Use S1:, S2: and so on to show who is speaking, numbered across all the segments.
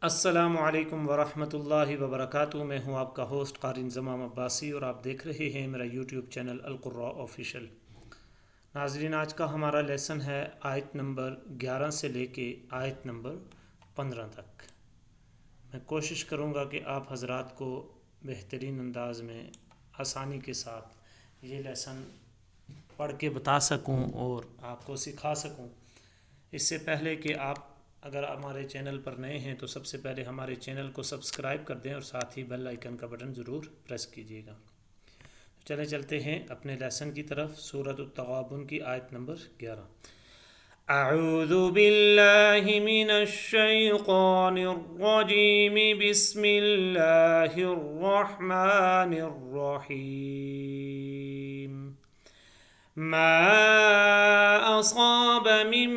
S1: अस्सलामु अलैकुम वरहमतुल्लाहि वबरकातुहू। मैं हूं आपका होस्ट क़ारी ज़माम अब्बासी और आप देख रहे हैं मेरा यूट्यूब चैनल अल क़ुर्रा ऑफिशियल। नाज़रीन, आज का हमारा लेसन है आयत नंबर 11 से लेके आयत नंबर 15 तक। मैं कोशिश करूंगा कि आप हज़रात को बेहतरीन अंदाज में आसानी के साथ ये लेसन पढ़ के बता सकूं और आपको सिखा सकूं। इससे पहले कि आप अगर हमारे चैनल पर नए हैं तो सबसे पहले हमारे चैनल को सब्सक्राइब कर दें और साथ ही बेल आइकन का बटन ज़रूर प्रेस कीजिएगा। चले चलते हैं अपने लेसन की तरफ। सूरत अत-तग़ाबुन की आयत नंबर 11। अऊज़ु बिल्लाहि मिनश शैतानिर रजीम, बिस्मिल्लाहिर रहमानिर रहीम। मा असाब मिन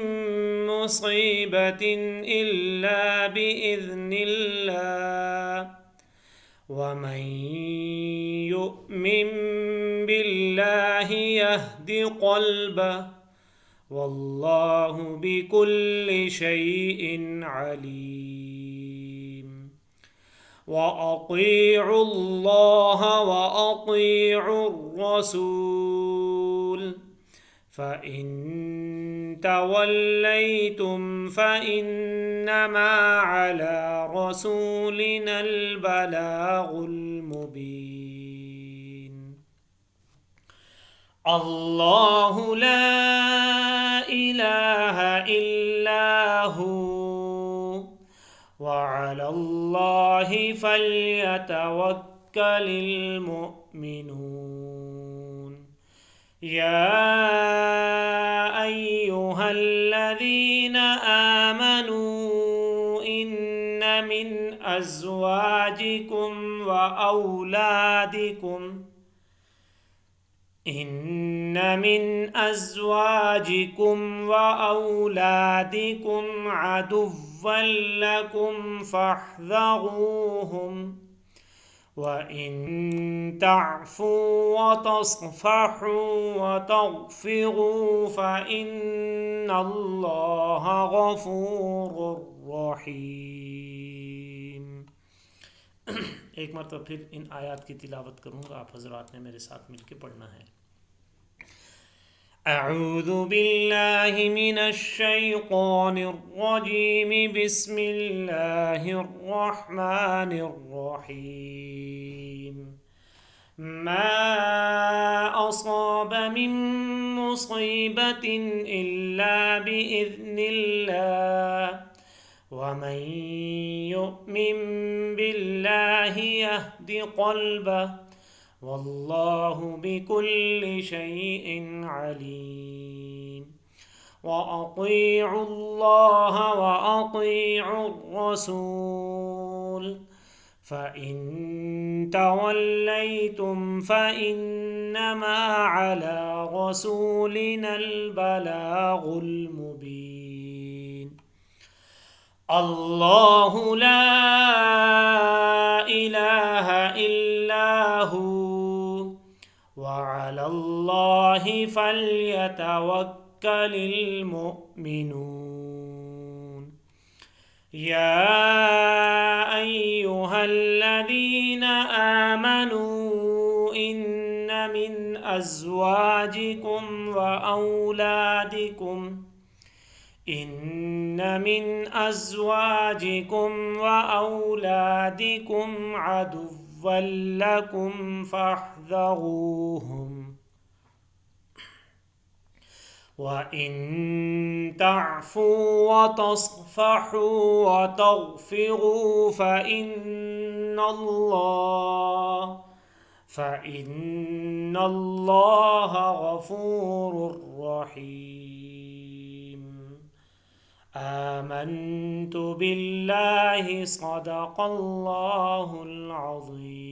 S1: मुसीबतिन इल्ला बिइज़्निल्लाह वमन युमिन बिल्लाहि यहदि क़ल्बह वल्लाहु बिकुल्लि शैइन अलीम। व अतीउल्लाह व अतीउर रसूल फ़इन तवल्लैतुम फ़इन्नमा अला रसूलिनल बलागुल मुबीन। अल्लाहु ला इलाहा इल्ला हु व अलल्लाहि फल्यतवक्कलिल मुमिनून। या अय्युहल्लज़ीना आमनू इन्न मिन अज़वाजिकुम व औलादिकुम अदुव्वन लकुम फ़हज़रूहुम व इन तअफ़ू व तस्फ़हू व तग़फ़िरू फ़इन्नल्लाह गफ़ूरुर रहीम। एक मरतबा फिर इन आयात की तिलावत करूँगा, आप हज़रात ने मेरे साथ मिलकर पढ़ना है। अऊज़ु बिल्लाहि मिनश शैतानिर रजीम, बिस्मिल्लाहिर रहमानिर रहीम। मा असाब मिन मुसीबतिन इल्ला बिइज़्निल्लाह वमन युमिन बिल्लाहि यहदि क़ल्बह वल्लाहु बिकुल्लि शैइन अलीम। व अतीउल्लाह व अतीउर रसूल फ़इन तवल्लैतुम फ़इन्नमा अला रसूलिनल बलागुल मुबीन। अल्लाहु ला इलाहा इल्ला हु व अलल्लाहि फल्यतवक्कलिल मुमिनून। या अय्युहल्लज़ीना आमनू इन्न मिन अज़वाजिकुम व औलादिकुम अदुव्वन लकुम फ़हज़रूहुम व इन तअफ़ू व तस्फ़हू व तग़फ़िरू फ़इन्नल्लाह गफ़ूरुर रहीम। आमन्तु बिल्लाहि सदक़ल्लाहुल अज़ीम।